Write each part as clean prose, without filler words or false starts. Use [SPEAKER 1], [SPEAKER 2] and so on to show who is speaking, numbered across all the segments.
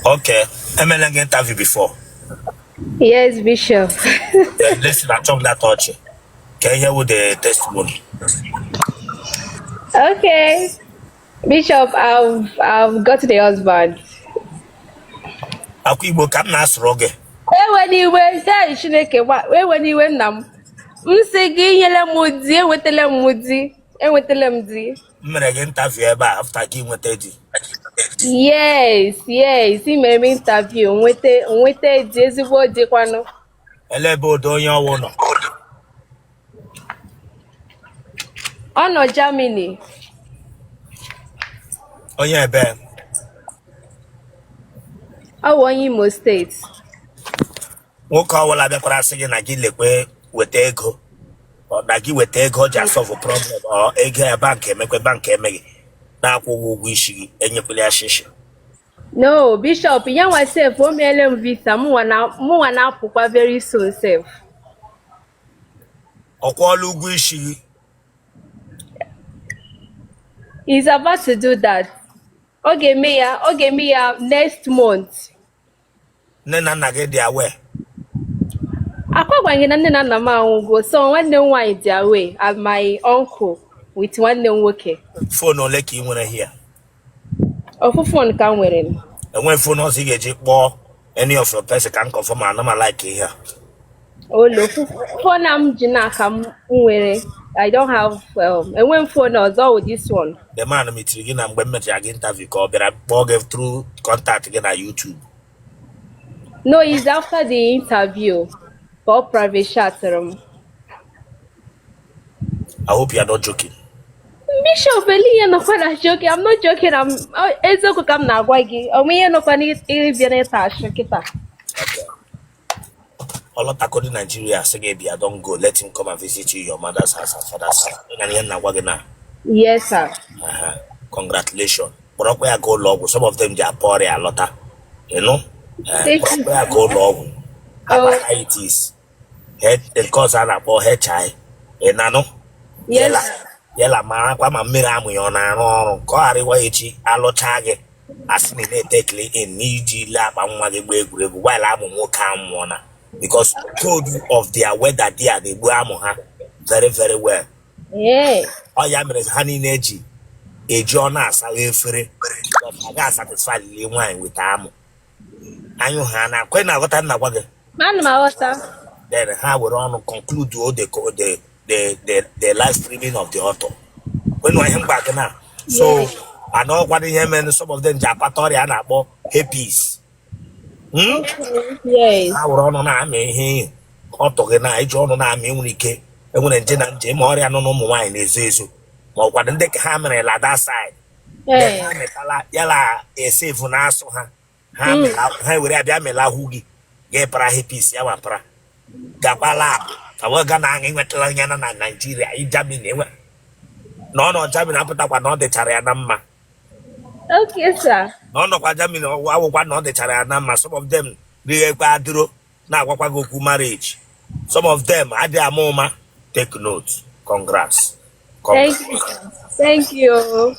[SPEAKER 1] Okay. MLN interview before.
[SPEAKER 2] Yes, Bishop.
[SPEAKER 1] Listen, I talk that touch. Can you hear with the testimony?
[SPEAKER 2] Okay. Bishop, I've got the husband.
[SPEAKER 1] Aku Igbo kam na asụrụ gị.
[SPEAKER 2] Eweniwe sai Chineke eweniwe nna m. M sị gị nyere m di, enwetala m di.
[SPEAKER 1] Mere gị interview ebe a after gị nweta di.
[SPEAKER 2] Yes, ị mere m interview nweta di ezigbo dịkwanụ.
[SPEAKER 1] Ele ebe odo onye ọwụ nọ.
[SPEAKER 2] Ọ nọ Germany.
[SPEAKER 1] Onye ebe.
[SPEAKER 2] Ọ wụ onye Imo State.
[SPEAKER 1] Nwoke ọwụla bịakwara sị gị na gị lekwe weta ego. Ọ na gị weta ego ji solve problem ọ ego ya bank emeghị na-akwụghị ụgwọ isi gị enyekwala ya shishi.
[SPEAKER 2] No, Bishop, yanwa sef o meele m visa mụnwa na-apụkwa very soon sef.
[SPEAKER 1] Ọ kwụọla ụgwọ isi gị.
[SPEAKER 2] He's about to do that. Ọ ga-eme ya next month.
[SPEAKER 1] Nne na nna gị dị aware.
[SPEAKER 2] Akwagwanye na nne na nna m anwụgo, so nwanne m nwaanyị dị away as my uncle with nwanne m nwoke.
[SPEAKER 1] Phone ole ka ị nwere here?
[SPEAKER 2] Ofu phone ka m nwere.
[SPEAKER 1] Enwe phone ọzọ ị ga-eji kpọọ any of your person can confirm ana m like here.
[SPEAKER 2] Olo phone am ji n'aka m nwere. I don't have enwe phone ọzọ with this one.
[SPEAKER 1] The man metiri gị na mgbe m mechara gị interview ka ọ bịara kpọọ gị through contact gị na YouTube.
[SPEAKER 2] No, it's after the interview. For private chat.
[SPEAKER 1] I hope you are not joking.
[SPEAKER 2] Bishop, I'm not joking. I'm not joking. Ezoku kam na agwa gị. Omenye no kwani bịa na tash kita.
[SPEAKER 1] Okay. Olotako di Nigeria say bia don't go. Let him come and visit you your mother's house and father's house. Na agwa gị na.
[SPEAKER 2] Yes, sir.
[SPEAKER 1] Congratulations. But I go log. Some of them they are poor a lot. You know? I go log. It is. Head the cause and about HI. Enano.
[SPEAKER 2] Yes.
[SPEAKER 1] Yela ma kwa ma mmiri amụ ya ọ na-arụ ọrụ ka ọ ghara ịwa echi alụcha gị asị na na-etekele in n'iji ile akpa nwa gị gba egwuregwu while amụ nwoke amụọ na because told you of their weather there na-egbu amụ ha very very well. Ọ ya mere ha niile eji ọ na-asa efere ọ ga-satisfy ile nwaanyị weta amụ anyụ ha na kwe na-aghọta nna gwa gị.
[SPEAKER 2] Ana m aghọta.
[SPEAKER 1] Then ha were on conclude all the live streaming of the author. When I am back now, so I know what him and some of them Japatori and about hippies.
[SPEAKER 2] Yes.
[SPEAKER 1] I will run on me. Author na John on me unike. And when Jenna Jim or I no wine is so. But what they hammer la that side. Yala a safe on us. Ha will have la hugi. Get para hippies, Yawapra. Gabala. I gana na Nigeria. I Germany. No, Germany. I put up another Charianama.
[SPEAKER 2] Okay, sir.
[SPEAKER 1] No, Germany. I will want not the Charianama. Some of them they go now. What go marriage? Some of them at their mama. Take note. Congrats.
[SPEAKER 2] Thank you.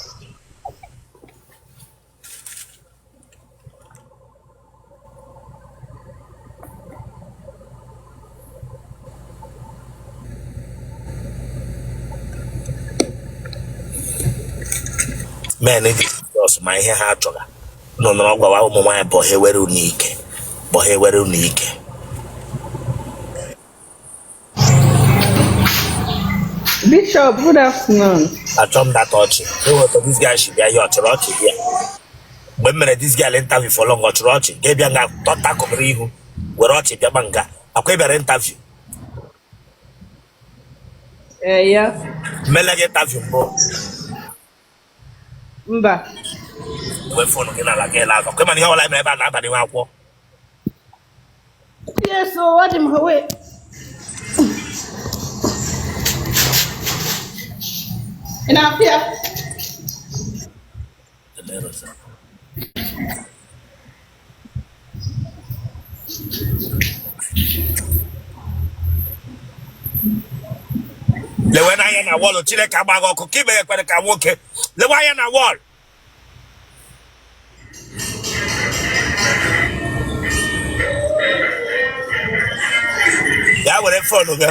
[SPEAKER 1] Men just my hair hard sugar. No, go my boy were unique. Boy were unique.
[SPEAKER 2] Bishop, good afternoon.
[SPEAKER 1] I told that touch. This guy should be your church here. When this guy interview for long or church, gave young Dr. Cobrihu, we're watching Yabanga. A quiver interview.
[SPEAKER 2] Yeah.
[SPEAKER 1] Melag interview, bro.
[SPEAKER 2] Mba.
[SPEAKER 1] We phone kina la gela. Come on, you all me ba na ba ni wa kwo.
[SPEAKER 2] Yes, so what am I? Enough here.
[SPEAKER 1] Le wena ya na wall chile ka ba go kibe ya kwere ka nwoke. Le wa ya na wall. Ya were phone ga.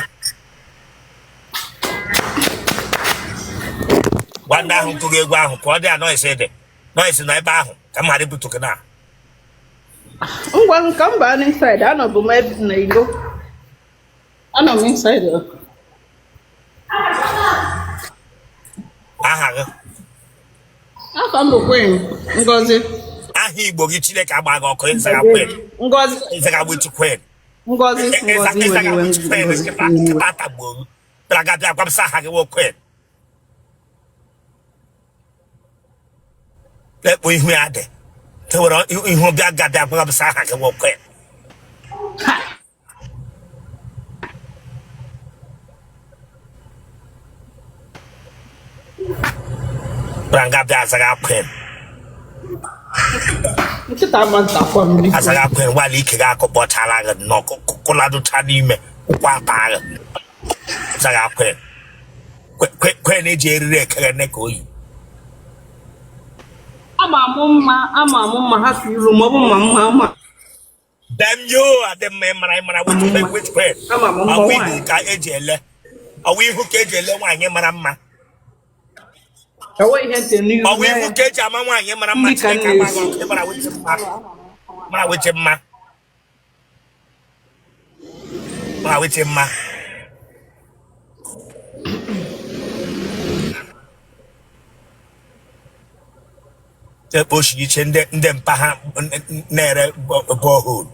[SPEAKER 1] Wanda hu ko ge gwa hu ko dia noise de. Noise na ebe ahụ ka mmadụ butu na.
[SPEAKER 3] Ngwa nka mba inside anọbụ m na ilo. Anọ m inside.
[SPEAKER 1] Aha gị.
[SPEAKER 3] Aka m bụ Queen Ngozi.
[SPEAKER 1] Aha Igbo gị Chineke agba gị ọkụ ịzaga Queen.
[SPEAKER 3] Ngozi.
[SPEAKER 1] Ịzaga gbutu Queen.
[SPEAKER 3] Ngozi Ngozi
[SPEAKER 1] Kata gbo. Bragabia kwamsa aha gị wo Queen. Lekpo ihu ya dị. Tewere ihu bịa gabịa kwamsa aha gị wo Queen. Bragabia azaga Queen.
[SPEAKER 3] Nkịta ama ntakwa mmiri.
[SPEAKER 1] Azaga Queen wali ike ga-akọpọchala gị nnọọ kụladụcha n'ime ụkwa ata gị. Azaga Queen. Queen eji eriri ekere nne ka oyi.
[SPEAKER 3] Ama amụ mma ha fi iru ma ọ bụ mma.
[SPEAKER 1] Damn you, adem mara which Queen.
[SPEAKER 3] Ama mụ mma
[SPEAKER 1] Awi ka eji ele. Awi hu ka eji ele nwanyị mara mma.
[SPEAKER 3] Ewe ihe ntị n'iru.
[SPEAKER 1] Awi hu ka eji ama nwanyị mara mma Chineke ama mara weche mma. Mara weche mma. Mara weche mma. Teposhi iche ndị mpa ha na-ere borehole.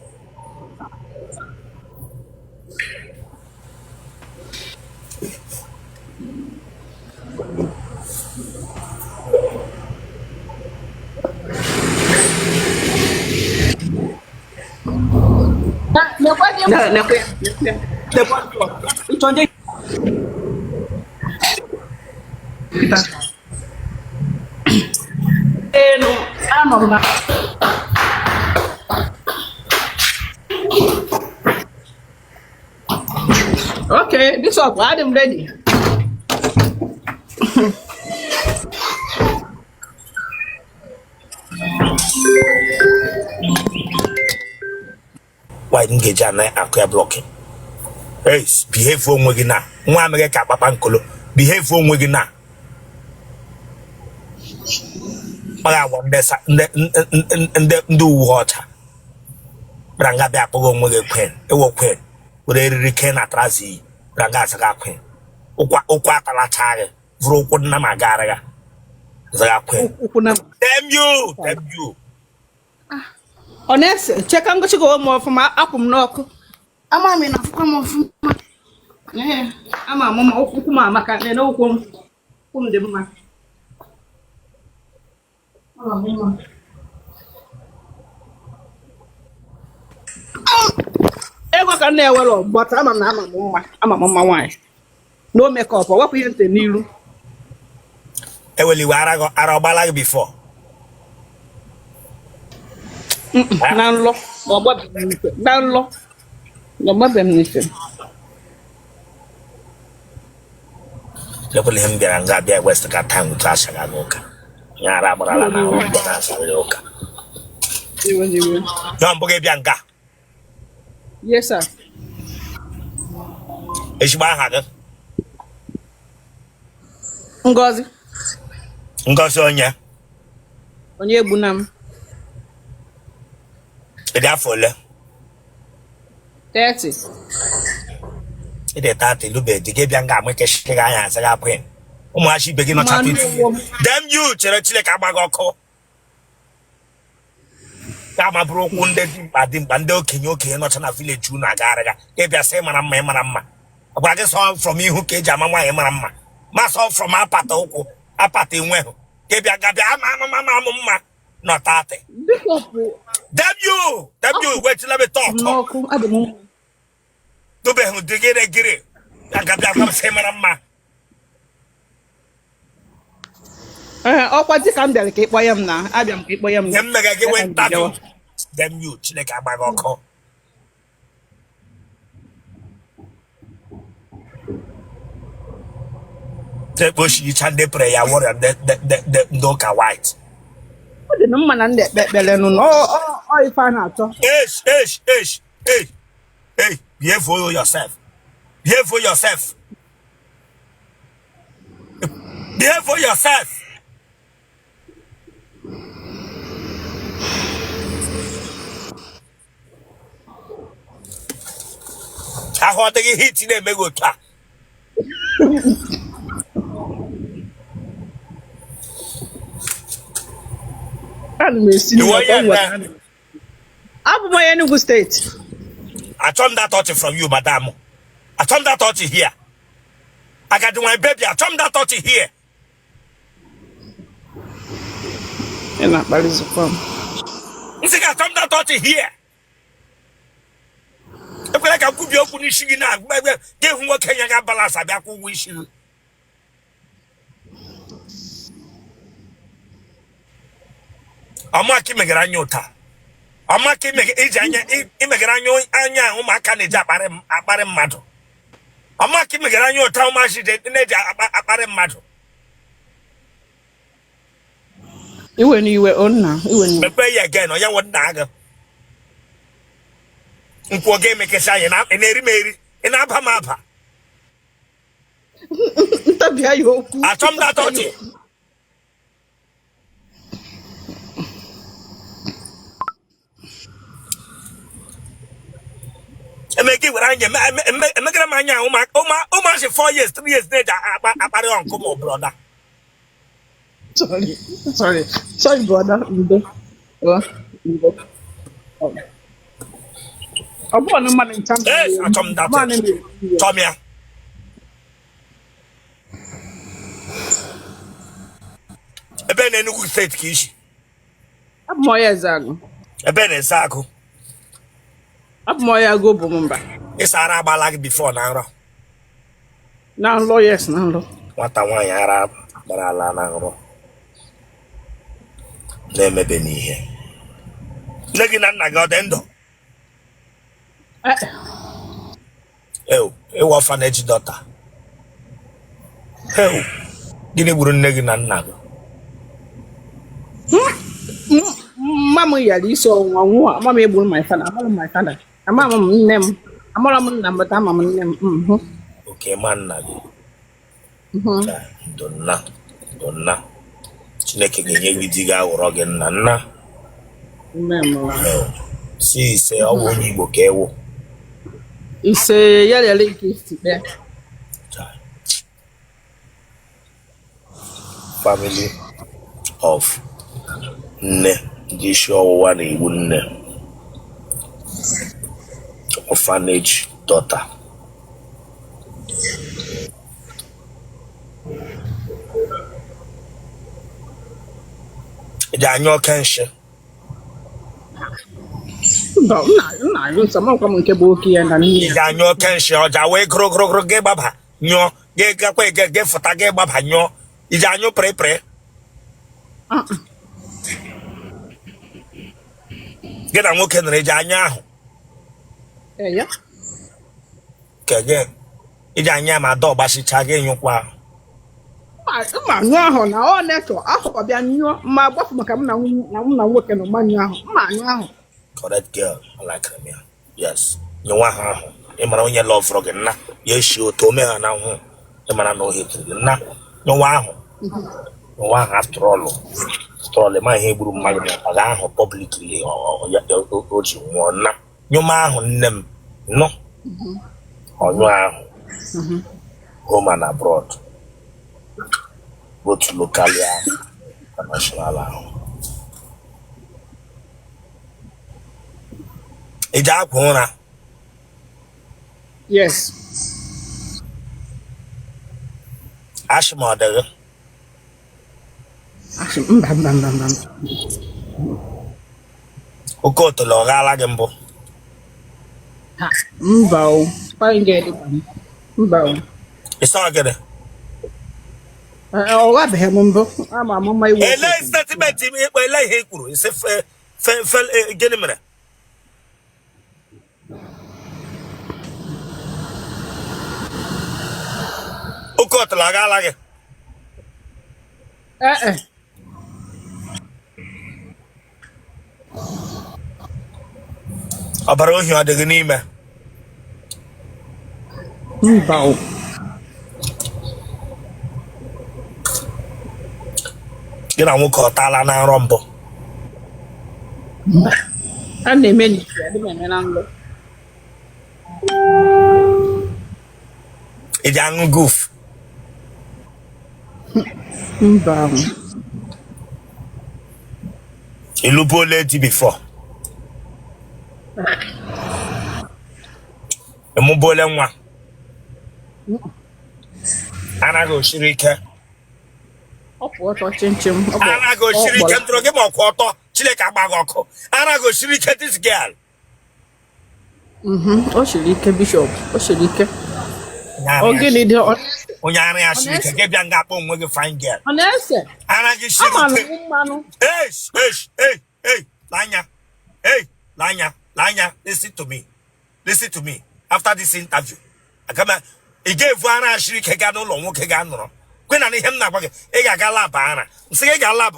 [SPEAKER 3] Okay, this one, I'm ready.
[SPEAKER 1] Why didn't get Jana after blocking? Hey, behave for Wigina. One mega papa nkolo. Behave for Wigina. I want this and do water. Branga back over Queen. It will Queen. Would they reclaim at Razi? Branga Queen. Okwa Talatare. Vroke Namagara. Queen. Damn you.
[SPEAKER 3] Honest, check I'm going to go more from my apple knock. I'm in a come off. Yeah, I'm a mama, I can't know whom the man. Ever can never, but I'm a mama wife. No makeup, or what we have to kneel.
[SPEAKER 1] You were Arabala before.
[SPEAKER 3] Down low, or what? Down low. No mother, listen.
[SPEAKER 1] Look at him there and got there West Catan with Tasha. Yarabala, John Bogabianca.
[SPEAKER 3] Yes, sir.
[SPEAKER 1] Is my hatter?
[SPEAKER 3] Ngozi.
[SPEAKER 1] Ngosonia.
[SPEAKER 3] On your bunam.
[SPEAKER 1] Therefore,
[SPEAKER 3] 30.
[SPEAKER 1] it is 30 Lube, the Gabianga, make a shake I answer up when. She begin not happy. Damn you, Cherokee Cabagoko. Kama broke wounded Badim Bando, Kinyoki, not in a village, Junagaraga. Gave the same mamma. But I saw from you who cage a mamma. Mass off from Apatoko, Apati well. Gave a Gabia, not 30. Damn you, wait till I be talk.
[SPEAKER 3] No, I don't know.
[SPEAKER 1] Do be who dig it a giri. I got that same mamma.
[SPEAKER 3] Oh, what you can delicate by him now? I am keep by him.
[SPEAKER 1] Them mega get went back. Them you, Chineka Bagoko. The bush you can de pray. I want the Doka white.
[SPEAKER 3] What the man and that belly? Oh, if I not.
[SPEAKER 1] Hey, behave for yourself. Behave for yourself. Behave for yourself. I heard they hit in a mego trap. You were here.
[SPEAKER 3] I'm my Enugu State.
[SPEAKER 1] I turned that touch from you, madam. I turned that touch here. I got my baby. I turned that touch here.
[SPEAKER 3] And that is a problem.
[SPEAKER 1] You think I turned that touch here? I feel like I could be open issue now. Give him what can you get balance? I could wish you. I'm not keeping a nyota. I'm not keeping a immigrant anya whom I can't jab at a matter. I'm not keeping a nyota. How much is it in a matter?
[SPEAKER 3] When you were on now, when
[SPEAKER 1] you pay again, or you want dagger. Unko game make a sign up and a in Abamapa. I told that on you. And make it when I make a man, oh my, 4 years, 3 years later, I come on, brother.
[SPEAKER 3] Sorry, brother. I'm born a man in town.
[SPEAKER 1] Yes, I told that. Tommy. A ben and good state kish.
[SPEAKER 3] I'm Moya Zago.
[SPEAKER 1] A ben and Sako.
[SPEAKER 3] I'm Moya go Bumba.
[SPEAKER 1] It's Araba like before now.
[SPEAKER 3] Now, lawyers, now.
[SPEAKER 1] What I want Arab, but I'll Name Benny here. Looking at I got endo. Oh, a orphanage daughter. Oh, Guinea wouldn't negin and nago.
[SPEAKER 3] Mamma, you saw one, Mamma, my father, I'm my father. I'm Mamma, name. I'm all number time, I'm name.
[SPEAKER 1] Okay, man, nago. Donna. Chineke ga-enye gị ga awụrọ gị nna nna. Si say ọ bụ onye Igbo ka ewu.
[SPEAKER 3] Ise ya ya link there.
[SPEAKER 1] Family of nne ndị isi ọwụwa na Igbo nne. Orphanage daughter. Janyo Kenshe.
[SPEAKER 3] No, someone come and keep and
[SPEAKER 1] Janyo Kenshe, or Jawe Gro Ge Baba, Nyo, Ge Fota Ge Baba, Nyo, Janyo Pre. Get a walk in Rejanya.
[SPEAKER 3] Yeah.
[SPEAKER 1] Kage, Ijanya, my dog, but she tagging you.
[SPEAKER 3] Man, now, neto, I'll be a new, my boss, I'm working on money now.
[SPEAKER 1] Correct girl, I like her. Yes, you want her. You man on your love frog and now. Yes, you told me now. You man know it. Now, no one after all. Story my Hebrew magnet, I publicly or you want. You man on them, no, or you are home and abroad. Both locally and national.
[SPEAKER 3] Yes.
[SPEAKER 1] Ashmother. Who go to Logala Gambo?
[SPEAKER 3] Bow. Fine, get it. Bow.
[SPEAKER 1] It's all good.
[SPEAKER 3] Oh, what the hell, I'm on my way.
[SPEAKER 1] Let's not bet him. It's a fell gentleman. Who got the Lagala? About you had the Ganima.
[SPEAKER 3] Mba.
[SPEAKER 1] Gị na nwoke ọtala na nrọ mbụ.
[SPEAKER 3] A na-eme n'isi adị m eme na nlọ.
[SPEAKER 1] Ị ji aṅụ goof.
[SPEAKER 3] Mba.
[SPEAKER 1] Ịlụbu ole di before? Ịmụbu ole nwa? Anaghị osiri ike.
[SPEAKER 3] Ọ pụ ọtọ chimchim.
[SPEAKER 1] Anaghị osiri ike ntụrụ gị ma ọkụ ọtọ Chineke agbaghị ọkụ. Anaghị osiri ike this girl.
[SPEAKER 3] O siri ike bishọp. O siri ike. Ogini dị
[SPEAKER 1] onye ara ya siri ike gị bịa nga akpọ onwe gị fine girl.
[SPEAKER 3] ọ na-ese.
[SPEAKER 1] Anaghị siri ike.
[SPEAKER 3] Mmanụ.
[SPEAKER 1] Hey, Lanya, listen to me. After this interview, I gave Anra siri ike ga n'ụlọ nwoke ga nọrọ. Kwe na ihe m na-agwa gị, ị ga-aga lab Anra. Nsị gị ga lab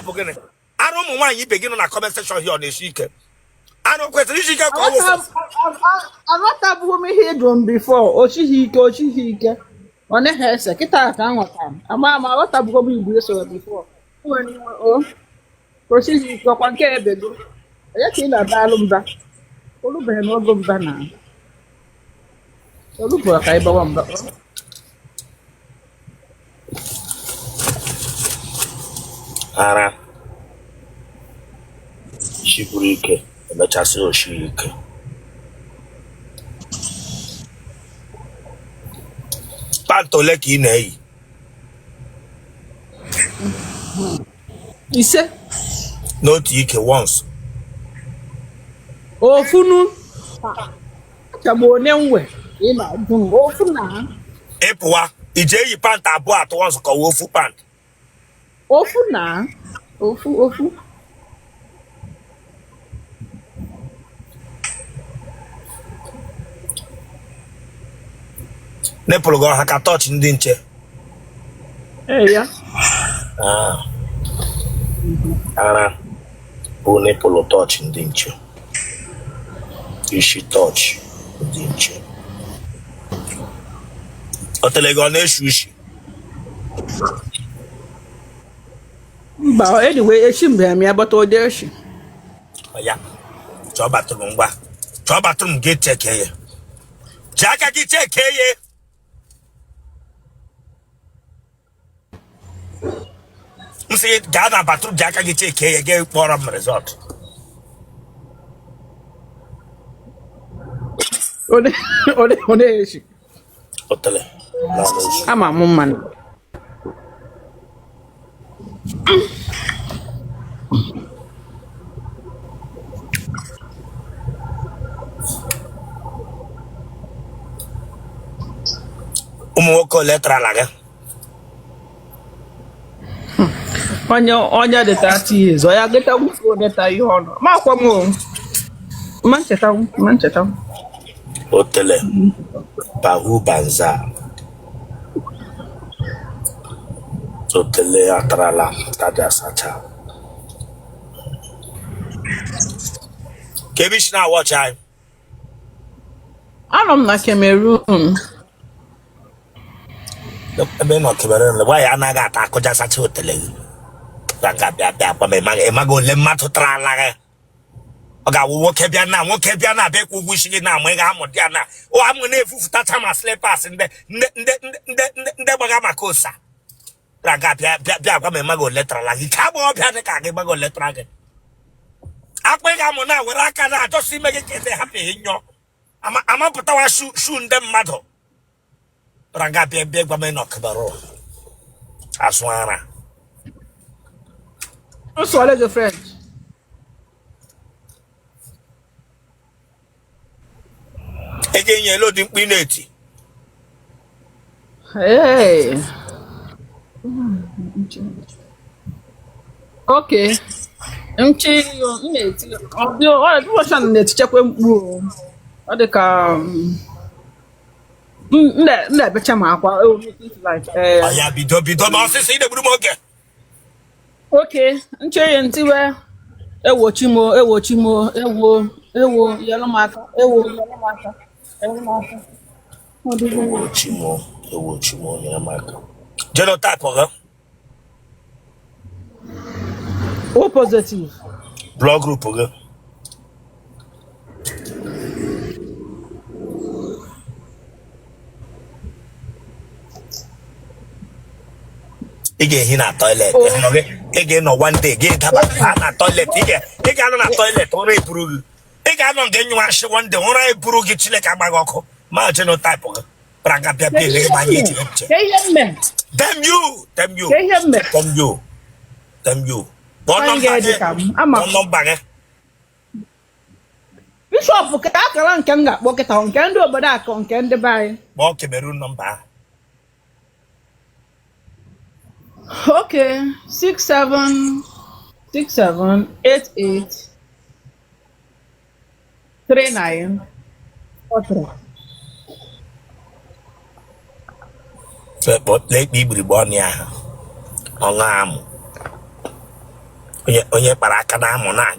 [SPEAKER 1] gịnị? Arụ ụmụ nwaanyị ibe gị nọ na comment section here ọ na-esi ike. Arụ kwesịrị isi ike ka ọ wụsị.
[SPEAKER 3] Aghọtabughị m ihe ịdụ m before. O chighị ike. Ọ naghị ese. Kịta ka m ghọtara. Ama aghọtabughị m Igbo eso before. O chighị ike ọkwa nke ebego. Onye ka ị na-adalụ mba? Olubeghị n'ogo mba na. Olubeghị ka ị bawa mba.
[SPEAKER 1] Ara shiburu ike emechasị oshiri ike. Pant ole ka ị na-eyi?
[SPEAKER 3] 5.
[SPEAKER 1] N'otu ike once.
[SPEAKER 3] Ofunu. Achagbu onye nwe. Ị na-ajụ m ofu na.
[SPEAKER 1] Ịpụwa ije eyi pant abụọ atụ once ka ọ ofu pant.
[SPEAKER 3] Ofu na. Ofu.
[SPEAKER 1] Nepụlụ gị ọha ka touch ndị nche.
[SPEAKER 3] Ya.
[SPEAKER 1] Ara bụ nepụlụ touch ndị nche. Isi touch ndị nche. Otele gị ọ na-eshi ushi?
[SPEAKER 3] Mba, anyway, echi mgbe m ya gbata ụdị echi.
[SPEAKER 1] Ya. Chọọ batụrụ ngwa. Chọọ batụrụ m gị cheke ya. Ji aka gị cheke ya. M sị gaa na batụrụ ji aka gị cheke ya gị kpọrọ m resọt.
[SPEAKER 3] Onye echi.
[SPEAKER 1] Otele.
[SPEAKER 3] Ama m mmanụ.
[SPEAKER 1] Ụmụ nwoke ole tara gị?
[SPEAKER 3] Onye dị 30 years, ọ ya gịta nwoke odeta ihe ọnụ. Ma akwa m o. Ma ncheta m.
[SPEAKER 1] Otele. Bahu Banza. Otele atarala tada sacha. Kebish na watch I.
[SPEAKER 3] Anọ m na Cameroon.
[SPEAKER 1] Ebe nọ Cameroon, why anaghị ata akụja sacha otele gị? Bịa gwa m ịmaghị ole mmadụ tara ala gị. Ọ ga-awụ nwoke bịa na abịa ịkwụ ụgwọ isi gị na ama ị ga-amụ dị ya na o amụ na-efufụtacha ma slippers ndị gbaga maka ụsa. Bịa gwa m ịmaghị ole tara gị ka agba ọbịa dị ka gị gbaghị ole tara gị. Akpa ị ga-amụ na were aka na-achọsi ime gị ka eze hapụ ịnyọ amapụtawa shu ndị mmadụ. Bịa gwa m ị nọ Cameroon asụ ara.
[SPEAKER 3] Swallow your friend.
[SPEAKER 1] Again, you know the pineti.
[SPEAKER 3] Hey. Okay. Nchee yo neti. Obio, all the person neti chekwe mkpu. Ọ dị ka nne becha ma akwa like
[SPEAKER 1] Ya bido ma ọsịsị ị na-egburu m oge.
[SPEAKER 3] Okay, nchee ntiwe ewo Ewo, yellow marker. Ewo, yellow marker. Yellow marker. What is
[SPEAKER 1] Ewo
[SPEAKER 3] it?
[SPEAKER 1] chimo. Ewo chimo. Nyamaka. Genotype oga.
[SPEAKER 3] O positive.
[SPEAKER 1] Blood group oga. Ige hina toilet. Ige no one day. Ige taba na toilet. Ige ano na toilet. Ora ipurugi. Ige ano nge nywashi one day. Ora ipurugi chile kabagoko. Ma genotype oga. Praga pia pia lege manye tiche. Damn you. Damn you. Damn you. Damn you. Bon number.
[SPEAKER 3] Bishop, Kakalan can get walk on can do, but I can the buy.
[SPEAKER 1] Bon Cameroon number.
[SPEAKER 3] Okay, 67 88 39 43.
[SPEAKER 1] But let me be born ya. On arm. Onye para aka na amụ na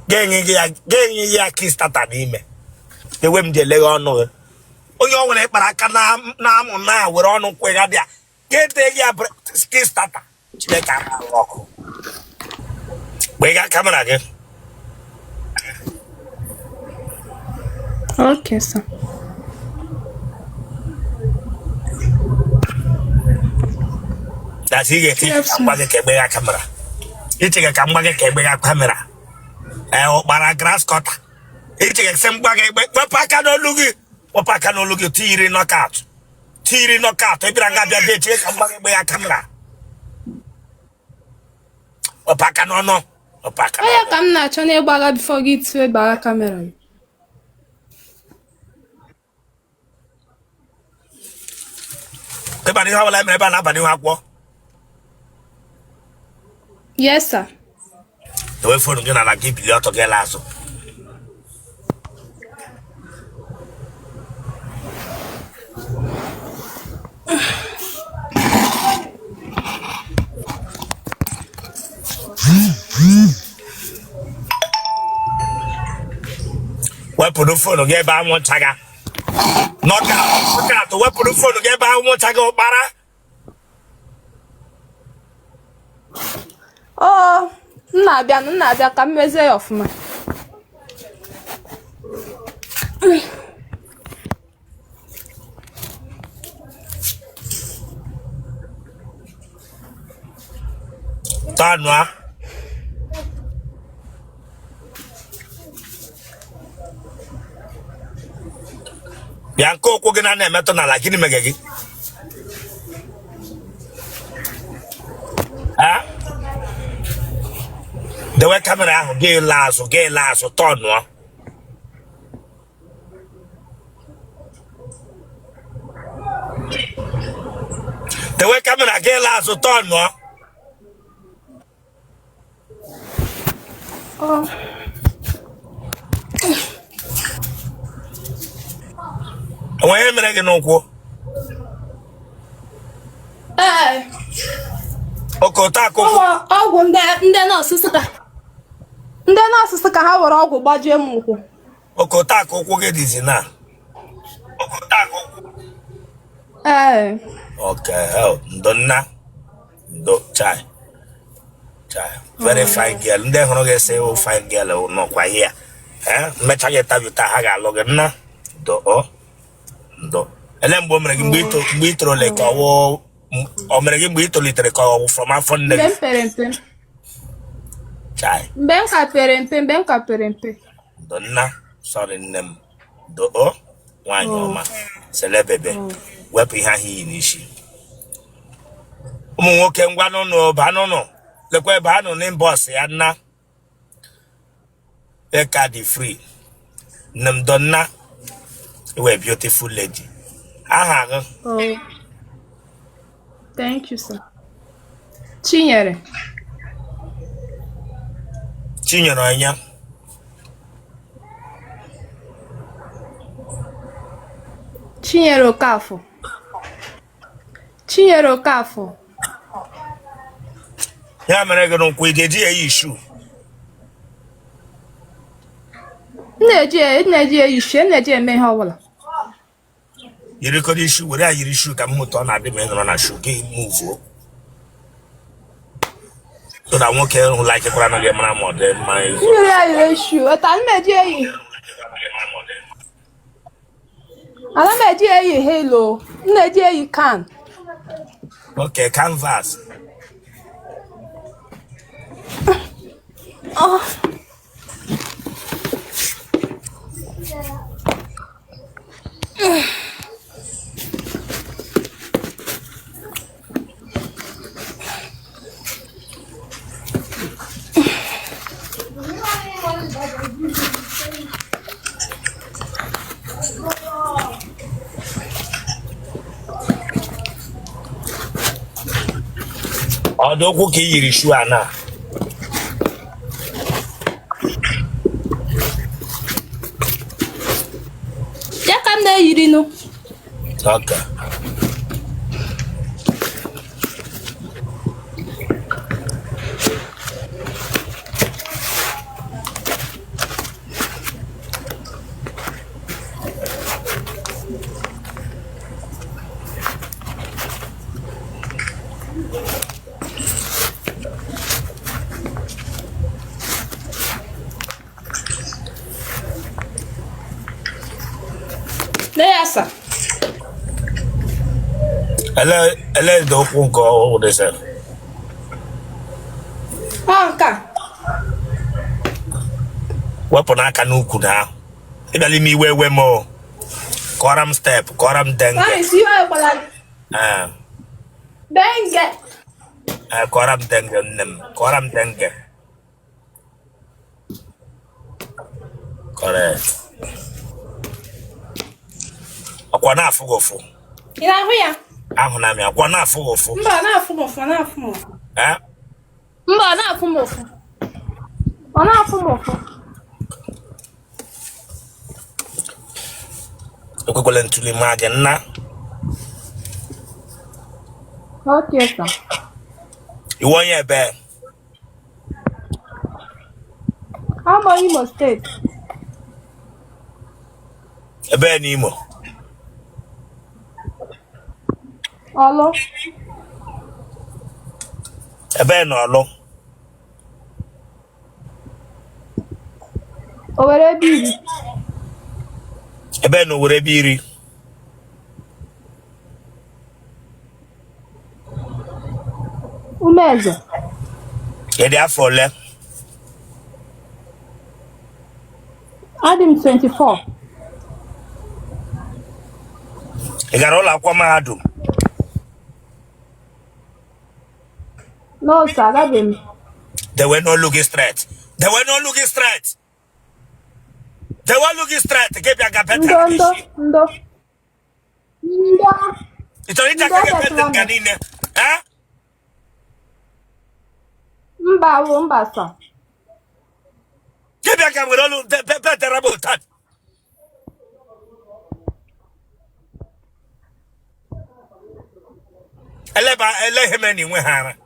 [SPEAKER 1] genye ya kistata n'ime ewe m je leghe ọnụ onye ọ nwere kpara aka na amụ na were ọnụ kwega bịa gete ya kistata Chineke arụ ọkụ gbega kamera gị.
[SPEAKER 2] Okay, sir.
[SPEAKER 1] That's it. I'm going to gbega kamera. Ichike ka mgbage ka egbe ga kamera okpara grass cutter ichike se mgbage egbe wepaka n'olu gị tiri knockout ebira nga bịa bịa chike ka mgbage egbe ga kamera wepaka n'ọnụ wepaka
[SPEAKER 2] Onye ka m na-achọ na ịgbaga before gị tụọ ịgbaga kamera.
[SPEAKER 1] ebe ihe ọbụla emere ebe a na-aba n'ihu akwụkwọ.
[SPEAKER 2] Yes, sir.
[SPEAKER 1] Ewe phone gị na gị bili ọtọ gị la azụ. Wepụrụ phone gị ebe anwụ chaga. Knockout wepụrụ phone gị ebe anwụ chaga ụkpara.
[SPEAKER 2] Oh, m na-abịa ka m mezie ya ọfụma.
[SPEAKER 1] Tanwa. Bịa nke okwu gị na-emetụ n'ala gịnị mege gị? Ha? Dewe kamera ahụ gị la azụ tọnụọ. Dewe kamera gị la azụ tọnụọ.
[SPEAKER 2] Oh.
[SPEAKER 1] Onye mere gị n'ụkwụ? Okota akụkụ.
[SPEAKER 2] Ọgwụ ndị nọọsụ ka ha were ọgwụ gbajie m ụkwụ.
[SPEAKER 1] Okota akụkụ gị dịzi na. Okota akụkụ. Okay, ndonna. Ndo chai. Very fine girl. Ndị hụrụ gị sị fine girl nọkwa here. Mmecha gị tabuta ha ga-alụ gị nna. Ndo. Ele mgbe o mere gị mgbe ị toro le ka ọwụ o mere gị mgbe ị tolitere ka ọwụ from afọ nne gị.
[SPEAKER 2] Mgbe m pere mpe.
[SPEAKER 1] Chai.
[SPEAKER 2] Mgbe m ka pere mpe.
[SPEAKER 1] Ndonna, sorry nne m. Ndo nwanyị ọma. Selebebe. Wepụ ihe ahụ iyi n'isi. Ụmụ nwoke ngwa n'ụnụ banụnụ. Lekwa ebe anụ n'inbox ya nna. Eka dị free. Nne m Donna. You were a beautiful lady. Aha.
[SPEAKER 2] Oh. Thank you, sir. Chinyere
[SPEAKER 1] anya.
[SPEAKER 2] Chinyere Okafọ.
[SPEAKER 1] Ya mere gị n'ụkwụ ị ga-eji ya issue.
[SPEAKER 2] na-eji issue na-eji eme ihe ọbụla.
[SPEAKER 1] You record issue where I issue can move on at the men on a shoe game move. So that one can like a brand again, more than my
[SPEAKER 2] issue. I na-eji halo. Na-eji can.
[SPEAKER 1] okay, canvas.
[SPEAKER 2] Oh.
[SPEAKER 1] Oh, don't cook your shoe, Anna. Okay.
[SPEAKER 2] Yes,
[SPEAKER 1] Hello, don't go over this. Weapon I can look now. If I leave me where more. Coram step, coram dengue. Coram dengue, coram dengue. Correct. Akwana fugofu.
[SPEAKER 2] Ina huya.
[SPEAKER 1] Ahuna mi akwana fugofu.
[SPEAKER 2] Mba na fugofu, na fugofu. Mba na fugofu. Ona fugofu.
[SPEAKER 1] Okokole ntuli mage na.
[SPEAKER 2] Okay, sir.
[SPEAKER 1] You want your bed?
[SPEAKER 2] How about Imo State?
[SPEAKER 1] A bed Imo.
[SPEAKER 2] Hello.
[SPEAKER 1] A bed no long.
[SPEAKER 2] Owere biri.
[SPEAKER 1] A bed no wore biri.
[SPEAKER 2] Umeze.
[SPEAKER 1] Yedi afole.
[SPEAKER 2] Adim 24.
[SPEAKER 1] Igarola kwa mahadum.
[SPEAKER 2] No, sir, that be me.
[SPEAKER 1] They were not looking straight. They were not looking straight. They were looking straight. Get your capeta.
[SPEAKER 2] Ndo.
[SPEAKER 1] It's only that capeta canine. Eh?
[SPEAKER 2] Mba, sir.
[SPEAKER 1] Get your capeta. The better about that. Ele him anywhere, Hannah.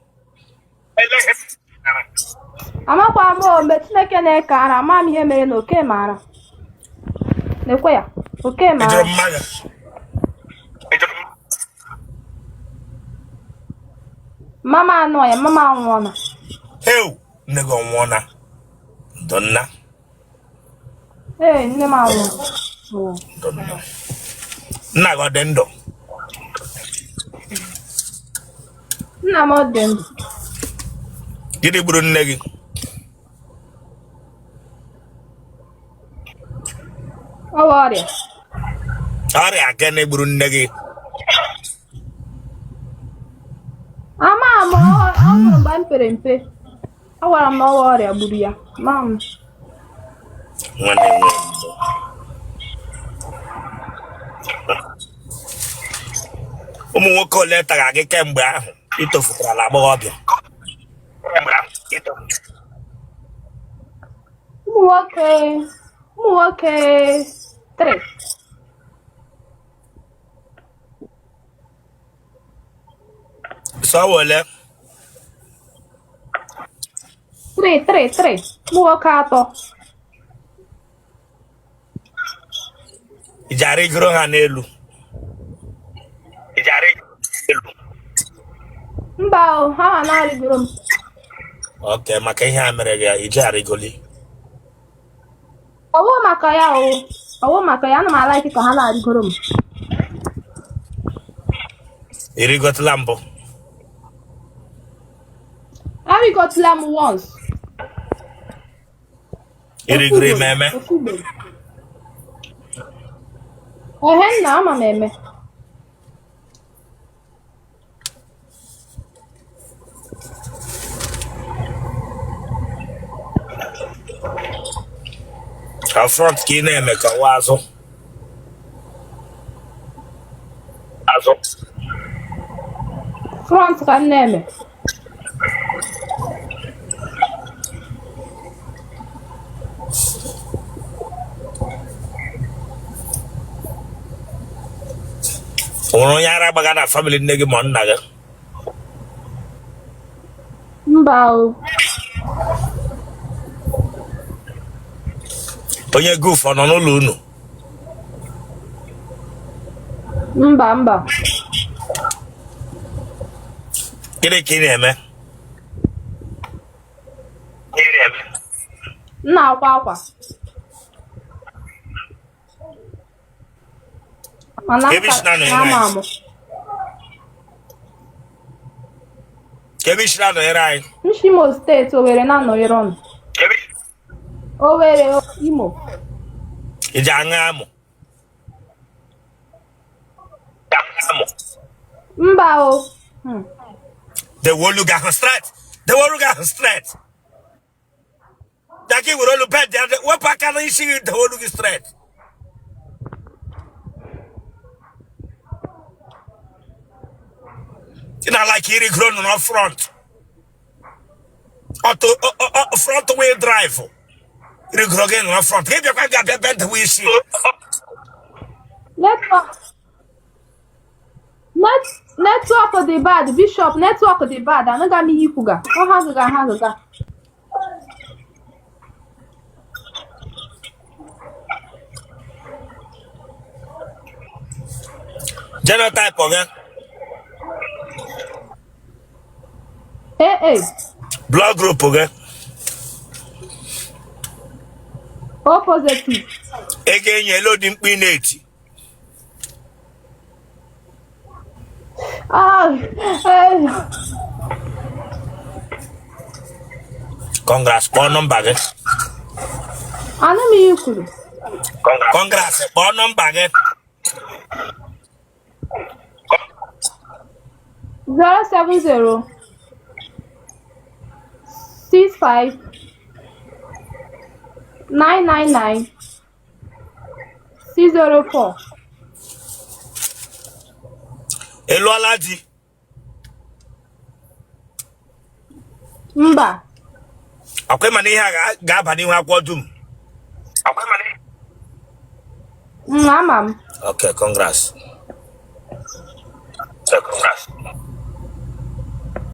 [SPEAKER 2] Amakwa mo mgbe Chineke na-eke ara ama m ihe mere na oke mara. Nekwe ya, oke mara. Mama anọ ya, mama anwụọna.
[SPEAKER 1] Ew, nne gị ọnwụọna. Donna.
[SPEAKER 2] Nne m anwụọ.
[SPEAKER 1] Donna. Nna gị ọ dị ndụ.
[SPEAKER 2] Nna m ọ dị ndụ.
[SPEAKER 1] Gịnị gburu nne gị?
[SPEAKER 2] Ọrịa.
[SPEAKER 1] Ọrịa gịnị gburu nne gị?
[SPEAKER 2] Ama m ọhụrụ mgbe m pere mpe. Agwara m na ọrịa gburu ya. Mam.
[SPEAKER 1] Nwanne m. Ụmụ nwoke ole tara gị kemgbe ahụ itofukwara na agbọghọbịa?
[SPEAKER 2] Ụmụ nwoke 3.
[SPEAKER 1] So ole?
[SPEAKER 2] 3. Ụmụ nwoke 3.
[SPEAKER 1] Ijari gro ha n'elu. Ijari elu.
[SPEAKER 2] Mba o, ha na-arịgoro m.
[SPEAKER 1] Okay, maka ihe a mere gị ijari goli.
[SPEAKER 2] Ọwụ maka ya o. Ọwụ maka ya, ana m alaiki ka ha na-arịgoro m.
[SPEAKER 1] Irigotula mbụ.
[SPEAKER 2] Arịgotula m once.
[SPEAKER 1] Irigoro eme.
[SPEAKER 2] Ehe nna, ama m eme.
[SPEAKER 1] Ka front ka ị na-eme ka wa azụ. Azụ.
[SPEAKER 2] Front ka m na-eme.
[SPEAKER 1] Onwere onye ara gbaga na family nne gị ma nna gị.
[SPEAKER 2] Mba o.
[SPEAKER 1] Onye goof ọ nọ n'ụlọ unu?
[SPEAKER 2] Mba.
[SPEAKER 1] Gịnị ka ị na-eme?
[SPEAKER 2] M na-akwa akwa. Mana amụ.
[SPEAKER 1] Kebi shira nọnyere anyị.
[SPEAKER 2] Imo steeti Owerri na-anọnyere ọnụ. Owerri Imo.
[SPEAKER 1] Iji aṅụ amụ.
[SPEAKER 2] Mba o.
[SPEAKER 1] The wolu ga straight. The wolu ga straight. Daki were olu bed there. Wepụ aka na isi the wolu ga straight. You know, like here grown on front. Auto front wheel drive. Here grown again on front. Give your car bent the wheel see.
[SPEAKER 2] Network dị bad, Bishop. Network dị bad. Anaghị m ihe ikwuga. Ọ hazụga.
[SPEAKER 1] Genotype again.
[SPEAKER 2] Hey.
[SPEAKER 1] Blood group again.
[SPEAKER 2] O positive.
[SPEAKER 1] Again, yellow dimpi neti. Congrats, phone number again.
[SPEAKER 2] Ana m ihe kwuru.
[SPEAKER 1] Congrats, phone number again.
[SPEAKER 2] 070 65 999 604.
[SPEAKER 1] Elu Aladi.
[SPEAKER 2] Mba.
[SPEAKER 1] Akwe mani ihe ga-aba n'ihu akwụkwọ dum.
[SPEAKER 2] Ama m.
[SPEAKER 1] Okay, congrats. Congrats.